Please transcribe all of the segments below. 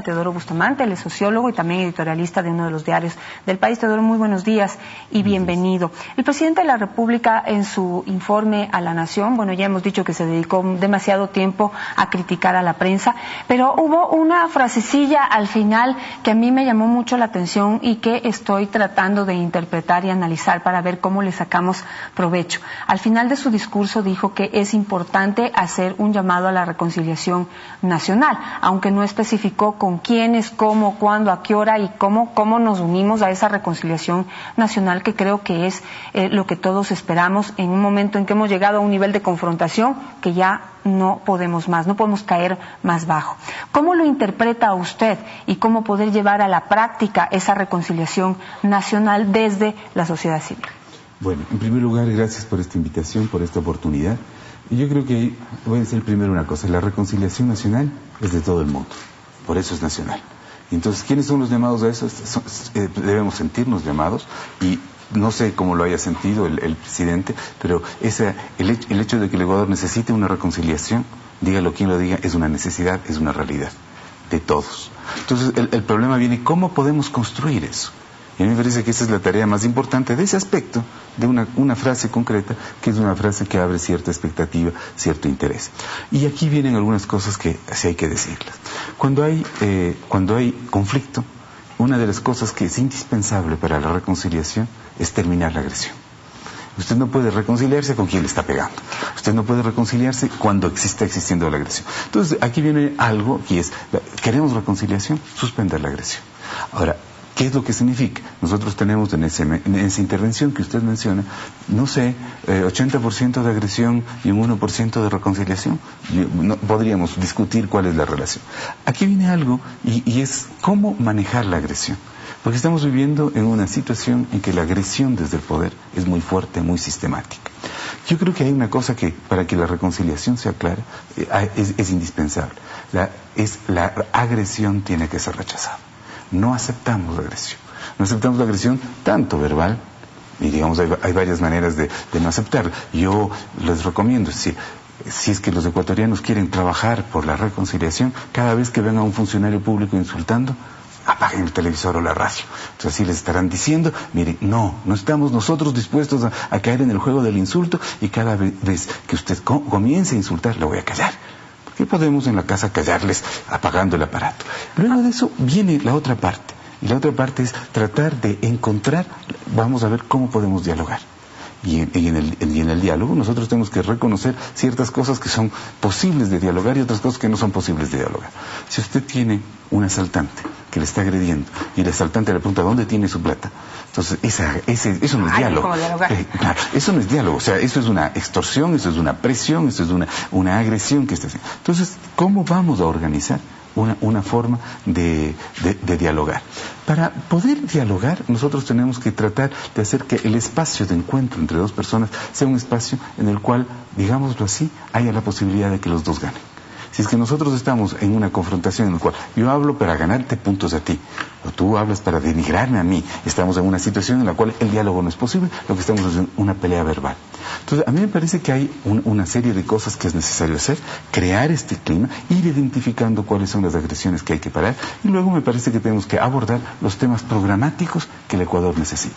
Teodoro Bustamante, él es sociólogo y también editorialista de uno de los diarios del país. Teodoro, muy buenos días y bienvenido. El presidente de la República, en su informe a la Nación, bueno, ya hemos dicho que se dedicó demasiado tiempo a criticar a la prensa, pero hubo una frasecilla al final que a mí me llamó mucho la atención y que estoy tratando de interpretar y analizar para ver cómo le sacamos provecho. Al final de su discurso dijo que es importante hacer un llamado a la reconciliación nacional, aunque no especificó con quiénes, cómo, cuándo, a qué hora y cómo nos unimos a esa reconciliación nacional, que creo que es lo que todos esperamos en un momento en que hemos llegado a un nivel de confrontación que ya no podemos más, no podemos caer más bajo. ¿Cómo lo interpreta usted y cómo poder llevar a la práctica esa reconciliación nacional desde la sociedad civil? Bueno, en primer lugar, gracias por esta invitación, por esta oportunidad. Y yo creo que voy a decir primero una cosa: la reconciliación nacional es de todo el mundo. Por eso es nacional. Entonces, ¿quiénes son los llamados a eso? Debemos sentirnos llamados, y no sé cómo lo haya sentido el presidente, pero el hecho de que el Ecuador necesite una reconciliación, dígalo quien lo diga, es una necesidad, es una realidad de todos. Entonces, el problema viene: ¿cómo podemos construir eso? Y a mí me parece que esa es la tarea más importante de ese aspecto, de una frase concreta, que es una frase que abre cierta expectativa, cierto interés. Y aquí vienen algunas cosas que sí hay que decirlas. Cuando hay conflicto, una de las cosas que es indispensable para la reconciliación es terminar la agresión. Usted no puede reconciliarse con quien le está pegando. Usted no puede reconciliarse cuando está existiendo la agresión. Entonces, aquí viene algo que es: ¿queremos reconciliación? Suspender la agresión. Ahora, ¿qué es lo que significa? Nosotros tenemos en esa intervención que usted menciona, no sé, 80% de agresión y un 1% de reconciliación. Podríamos discutir cuál es la relación. Aquí viene algo, y es cómo manejar la agresión. Porque estamos viviendo en una situación en que la agresión desde el poder es muy fuerte, muy sistemática. Yo creo que hay una cosa que, para que la reconciliación sea clara, es indispensable. La agresión tiene que ser rechazada. No aceptamos la agresión. No aceptamos la agresión tanto verbal, y digamos hay varias maneras de no aceptar. Yo les recomiendo, si es que los ecuatorianos quieren trabajar por la reconciliación, cada vez que ven a un funcionario público insultando, apaguen el televisor o la radio. Entonces así les estarán diciendo: miren, no estamos nosotros dispuestos a caer en el juego del insulto, y cada vez que usted comience a insultar, le voy a callar. ¿Qué podemos en la casa callarles apagando el aparato? Luego de eso viene la otra parte. Y la otra parte es tratar de encontrar, vamos a ver cómo podemos dialogar. Y en el diálogo nosotros tenemos que reconocer ciertas cosas que son posibles de dialogar y otras cosas que no son posibles de dialogar. Si usted tiene un asaltante que le está agrediendo y el asaltante le pregunta dónde tiene su plata, entonces eso no es diálogo. Claro, eso no es diálogo. O sea, eso es una extorsión, eso es una presión, eso es una agresión que está haciendo. Entonces, ¿cómo vamos a organizar una forma de dialogar? Para poder dialogar, nosotros tenemos que tratar de hacer que el espacio de encuentro entre dos personas sea un espacio en el cual, digámoslo así, haya la posibilidad de que los dos ganen. Si es que nosotros estamos en una confrontación en la cual yo hablo para ganarte puntos a ti, o tú hablas para denigrarme a mí, estamos en una situación en la cual el diálogo no es posible, lo que estamos haciendo es una pelea verbal. Entonces, a mí me parece que hay una serie de cosas que es necesario hacer: crear este clima, ir identificando cuáles son las agresiones que hay que parar, y luego me parece que tenemos que abordar los temas programáticos que el Ecuador necesita.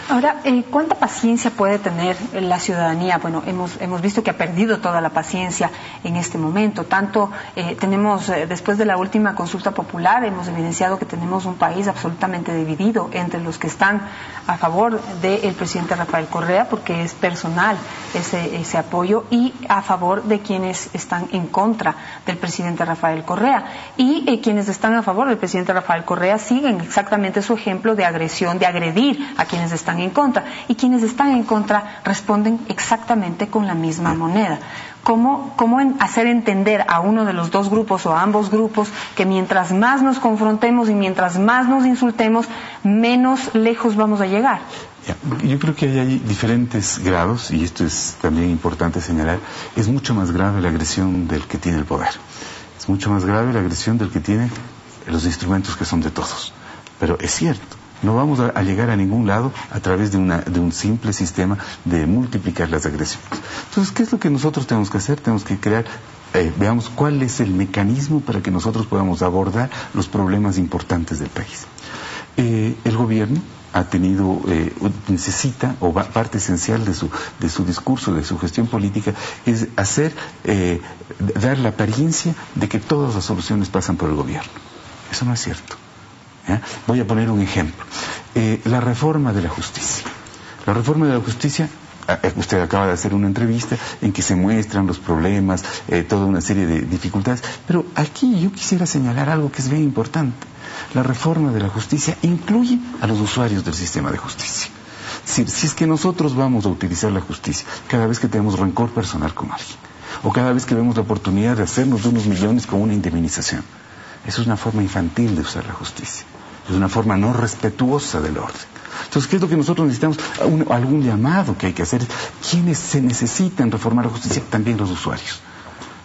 Ahora, ¿cuánta paciencia puede tener la ciudadanía? Bueno, hemos visto que ha perdido toda la paciencia en este momento. Tanto tenemos, después de la última consulta popular, hemos evidenciado que tenemos un país absolutamente dividido entre los que están a favor del presidente Rafael Correa, porque es personal ese apoyo, y a favor de quienes están en contra del presidente Rafael Correa. Y quienes están a favor del presidente Rafael Correa siguen exactamente su ejemplo de agresión, de agredir a quienes están en contra, y quienes están en contra responden exactamente con la misma moneda. ¿Cómo hacer entender a uno de los dos grupos o a ambos grupos que mientras más nos confrontemos y mientras más nos insultemos, menos lejos vamos a llegar? Yo creo que hay diferentes grados, y esto es también importante señalar. Es mucho más grave la agresión del que tiene el poder. Es mucho más grave la agresión del que tiene los instrumentos que son de todos. Pero es cierto, no vamos a llegar a ningún lado a través de un simple sistema de multiplicar las agresiones. Entonces, ¿qué es lo que nosotros tenemos que hacer? Tenemos que crear veamos cuál es el mecanismo para que nosotros podamos abordar los problemas importantes del país. El gobierno ha tenido, necesita, o parte esencial de su discurso, de su gestión política, es dar la apariencia de que todas las soluciones pasan por el gobierno. Eso no es cierto. Voy a poner un ejemplo. La reforma de la justicia. La reforma de la justicia, usted acaba de hacer una entrevista en que se muestran los problemas, toda una serie de dificultades, pero aquí yo quisiera señalar algo que es bien importante. La reforma de la justicia incluye a los usuarios del sistema de justicia. Si es que nosotros vamos a utilizar la justicia cada vez que tenemos rencor personal con alguien, o cada vez que vemos la oportunidad de hacernos de unos millones con una indemnización, eso es una forma infantil de usar la justicia. Es una forma no respetuosa del orden. Entonces, ¿qué es lo que nosotros necesitamos? Algún llamado que hay que hacer. ¿Quiénes se necesitan reformar la justicia? También los usuarios.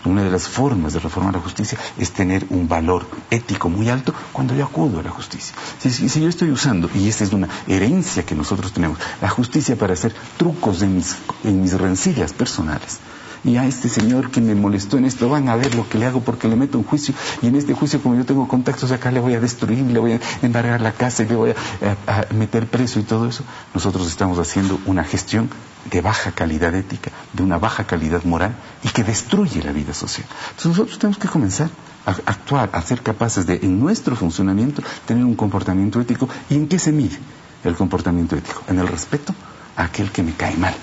Una de las formas de reformar la justicia es tener un valor ético muy alto cuando yo acudo a la justicia. Si yo estoy usando, y esta es una herencia que nosotros tenemos, la justicia para hacer trucos en mis rencillas personales, y a este señor que me molestó en esto, van a ver lo que le hago porque le meto un juicio, y en este juicio, como yo tengo contactos acá, le voy a destruir, le voy a embargar la casa y le voy a meter preso y todo eso. Nosotros estamos haciendo una gestión de baja calidad ética, de una baja calidad moral, y que destruye la vida social. Entonces nosotros tenemos que comenzar a actuar, a ser capaces de, en nuestro funcionamiento, tener un comportamiento ético. ¿Y en qué se mide el comportamiento ético? En el respeto a aquel que me cae mal,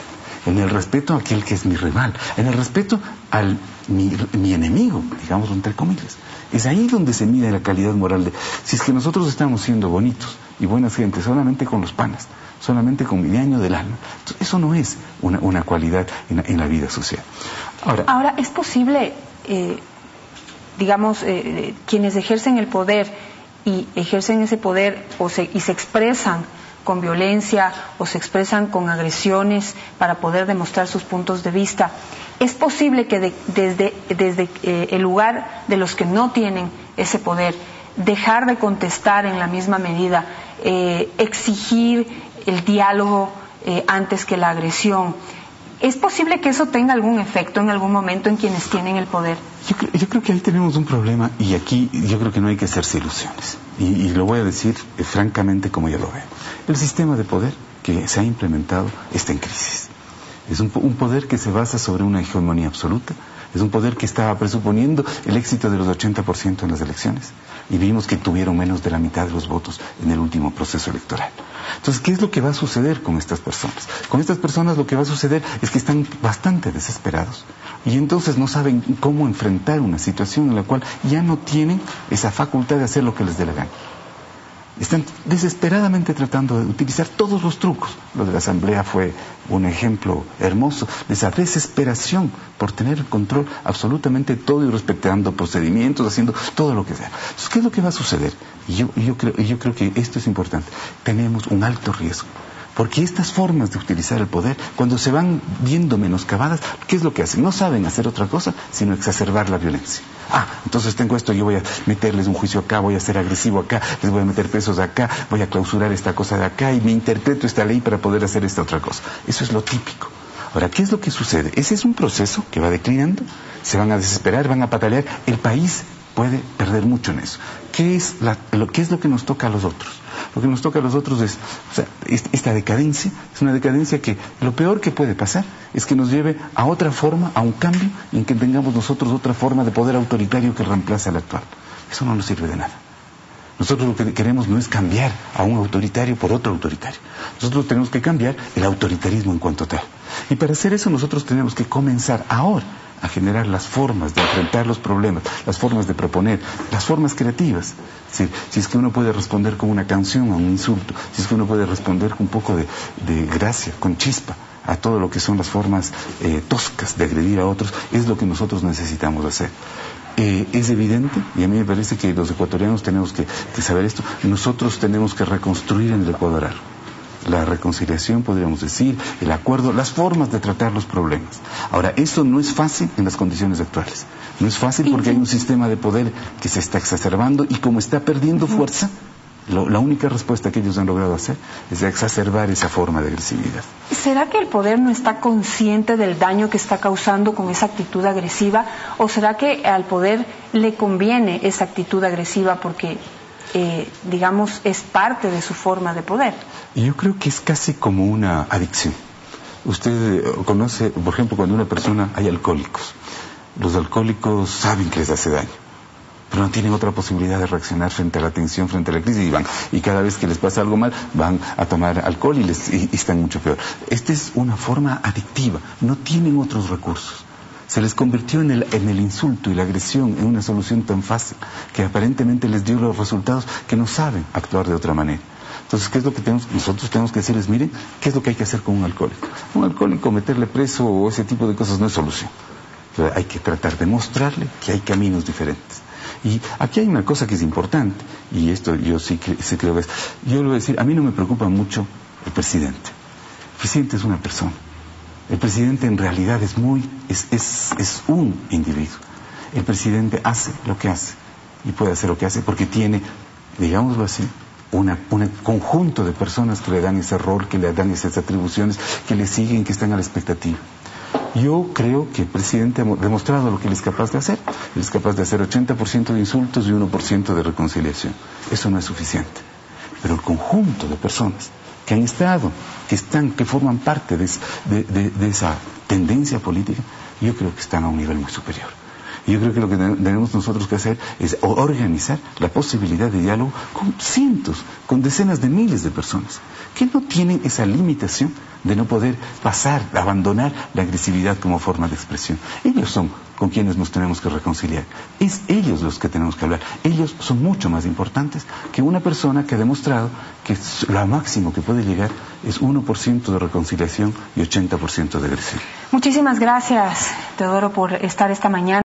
en el respeto a aquel que es mi rival, en el respeto al mi enemigo, digamos entre comillas. Es ahí donde se mide la calidad moral si es que nosotros estamos siendo bonitos y buenas gentes solamente con los panas, solamente con mi año del alma. Entonces, eso no es una cualidad en la vida social. Ahora ¿es posible, quienes ejercen el poder y ejercen ese poder y se expresan con violencia o se expresan con agresiones para poder demostrar sus puntos de vista, es posible que desde el lugar de los que no tienen ese poder, dejar de contestar en la misma medida, exigir el diálogo antes que la agresión? ¿Es posible que eso tenga algún efecto en algún momento en quienes tienen el poder? Yo creo que ahí tenemos un problema, y aquí yo creo que no hay que hacerse ilusiones. Y lo voy a decir francamente como yo lo veo. El sistema de poder que se ha implementado está en crisis. Es un poder que se basa sobre una hegemonía absoluta. Es un poder que estaba presuponiendo el éxito de los 80% en las elecciones. Y vimos que tuvieron menos de la mitad de los votos en el último proceso electoral. Entonces, ¿qué es lo que va a suceder con estas personas? Con estas personas lo que va a suceder es que están bastante desesperados. Y entonces no saben cómo enfrentar una situación en la cual ya no tienen esa facultad de hacer lo que les dé la gana. Están desesperadamente tratando de utilizar todos los trucos. Lo de la asamblea fue un ejemplo hermoso de esa desesperación por tener el control absolutamente todo y respetando procedimientos, haciendo todo lo que sea. Entonces, ¿qué es lo que va a suceder? Y yo creo que esto es importante. Tenemos un alto riesgo. Porque estas formas de utilizar el poder, cuando se van viendo menoscabadas, ¿qué es lo que hacen? No saben hacer otra cosa, sino exacerbar la violencia. Entonces tengo esto, yo voy a meterles un juicio acá, voy a ser agresivo acá, les voy a meter presos acá, voy a clausurar esta cosa de acá y me interpreto esta ley para poder hacer esta otra cosa. Eso es lo típico. Ahora, ¿qué es lo que sucede? Ese es un proceso que va declinando, se van a desesperar, van a patalear, el país puede perder mucho en eso. ¿Qué es lo que nos toca a los otros? Lo que nos toca a los otros es, esta decadencia, es una decadencia que lo peor que puede pasar es que nos lleve a otra forma, a un cambio, en que tengamos nosotros otra forma de poder autoritario que reemplace al actual. Eso no nos sirve de nada. Nosotros lo que queremos no es cambiar a un autoritario por otro autoritario. Nosotros tenemos que cambiar el autoritarismo en cuanto tal. Y para hacer eso nosotros tenemos que comenzar ahora a generar las formas de enfrentar los problemas, las formas de proponer, las formas creativas. Si es que uno puede responder con una canción a un insulto, si es que uno puede responder con un poco de gracia, con chispa, a todo lo que son las formas toscas de agredir a otros, es lo que nosotros necesitamos hacer. Es evidente, y a mí me parece que los ecuatorianos tenemos que saber esto, nosotros tenemos que reconstruir en el Ecuador algo. La reconciliación, podríamos decir, el acuerdo, las formas de tratar los problemas. Ahora, eso no es fácil en las condiciones actuales. No es fácil porque hay un sistema de poder que se está exacerbando y como está perdiendo fuerza, La única respuesta que ellos han logrado hacer es exacerbar esa forma de agresividad. ¿Será que el poder no está consciente del daño que está causando con esa actitud agresiva? ¿O será que al poder le conviene esa actitud agresiva porque, digamos, es parte de su forma de poder? Yo creo que es casi como una adicción. Usted conoce, por ejemplo, cuando una persona, hay alcohólicos. Los alcohólicos saben que les hace daño, pero no tienen otra posibilidad de reaccionar frente a la tensión, frente a la crisis, y cada vez que les pasa algo mal van a tomar alcohol y están mucho peor. Esta es una forma adictiva, no tienen otros recursos. Se les convirtió en el insulto y la agresión en una solución tan fácil que aparentemente les dio los resultados que no saben actuar de otra manera. Entonces, ¿qué es lo que nosotros tenemos que decirles? Miren, ¿qué es lo que hay que hacer con un alcohólico? Un alcohólico, meterle preso o ese tipo de cosas no es solución. Pero hay que tratar de mostrarle que hay caminos diferentes. Y aquí hay una cosa que es importante, y esto yo sí creo que es. Yo le voy a decir, a mí no me preocupa mucho el presidente. El presidente es una persona. El presidente en realidad es un individuo. El presidente hace lo que hace, y puede hacer lo que hace porque tiene, digámoslo así, un conjunto de personas que le dan ese rol, que le dan esas atribuciones, que le siguen, que están a la expectativa. Yo creo que el presidente ha demostrado lo que él es capaz de hacer. Él es capaz de hacer 80% de insultos y 1% de reconciliación. Eso no es suficiente. Pero el conjunto de personas que han estado, que forman parte de esa tendencia política, yo creo que están a un nivel muy superior. Y yo creo que lo que tenemos nosotros que hacer es organizar la posibilidad de diálogo con cientos, con decenas de miles de personas que no tienen esa limitación de no poder abandonar la agresividad como forma de expresión. Ellos son con quienes nos tenemos que reconciliar. Es ellos los que tenemos que hablar. Ellos son mucho más importantes que una persona que ha demostrado que lo máximo que puede llegar es 1% de reconciliación y 80% de agresión. Muchísimas gracias, Teodoro, por estar esta mañana.